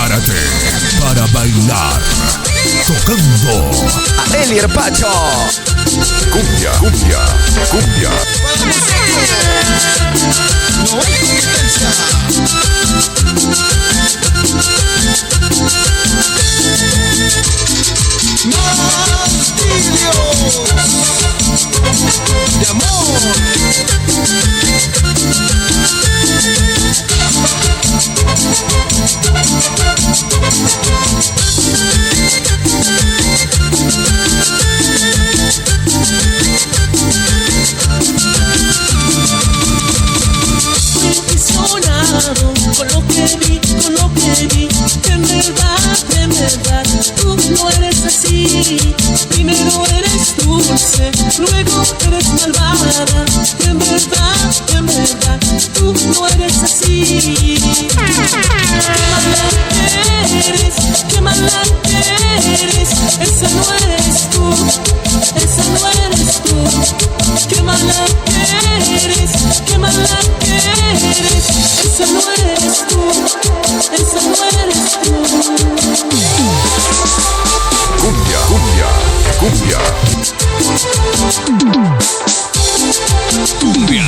Prepárate para bailar tocando a Eli el Pacho. Cumbia, cumbia, cumbia. No hay competencia. Martirios de amor. Impresionado con lo que vi, en verdad, tú no eres así. Primero eres dulce, luego eres malvada. En verdad, tú no eres así. Qué mala eres, esa no eres tú, Qué mala eres, esa no eres tú, Cumbia, cumbia, cumbia. Cumbia.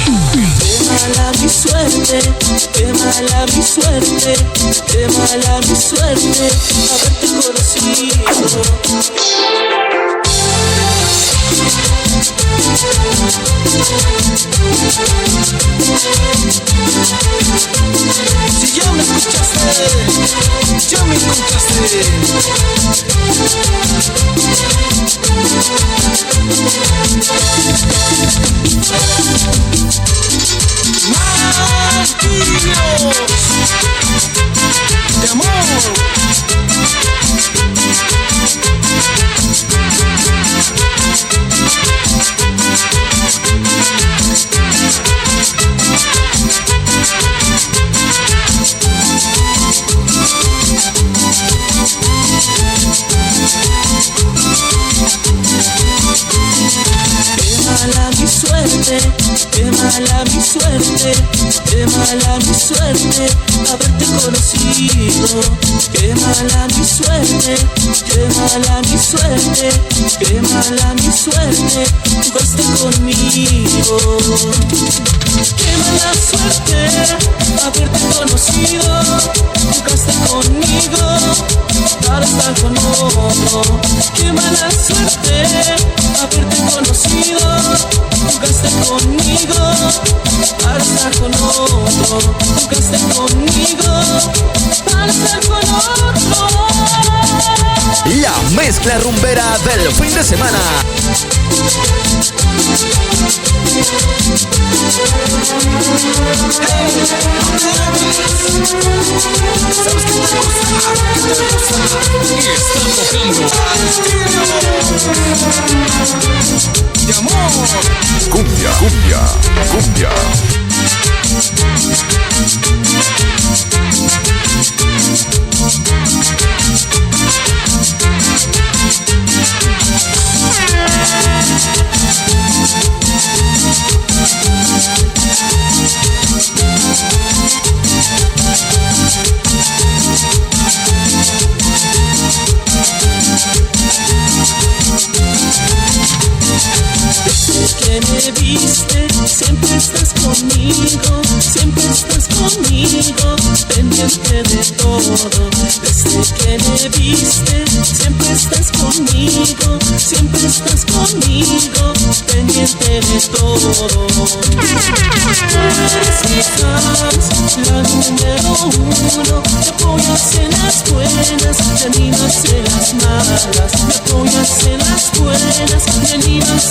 Qué mala mi suerte, haberte conocido. Si ya me escuchaste, ya me encontraste. Martirios de amor. Qué mala mi suerte, haberte conocido. Qué mala mi suerte, jugaste conmigo. Qué mala suerte, haberte conocido. Jugaste conmigo, para estar con otro. Qué mala suerte, haberte conocido. Jugaste conmigo, para estar con otro. Jugaste conmigo, para estar con otro. La mezcla rumbera del fin de semana. Hey, ¿sabes qué te gusta? Y está tocando De amor. cumbia, cumbia, cumbia. Que me viste, siempre estás conmigo, pendiente de todo. Desde que me viste, siempre estás conmigo, pendiente de todo. Tú eres mi fans, la número uno. Te apoyas en las buenas, te animas en las malas. Me apoyas en las buenas, te animas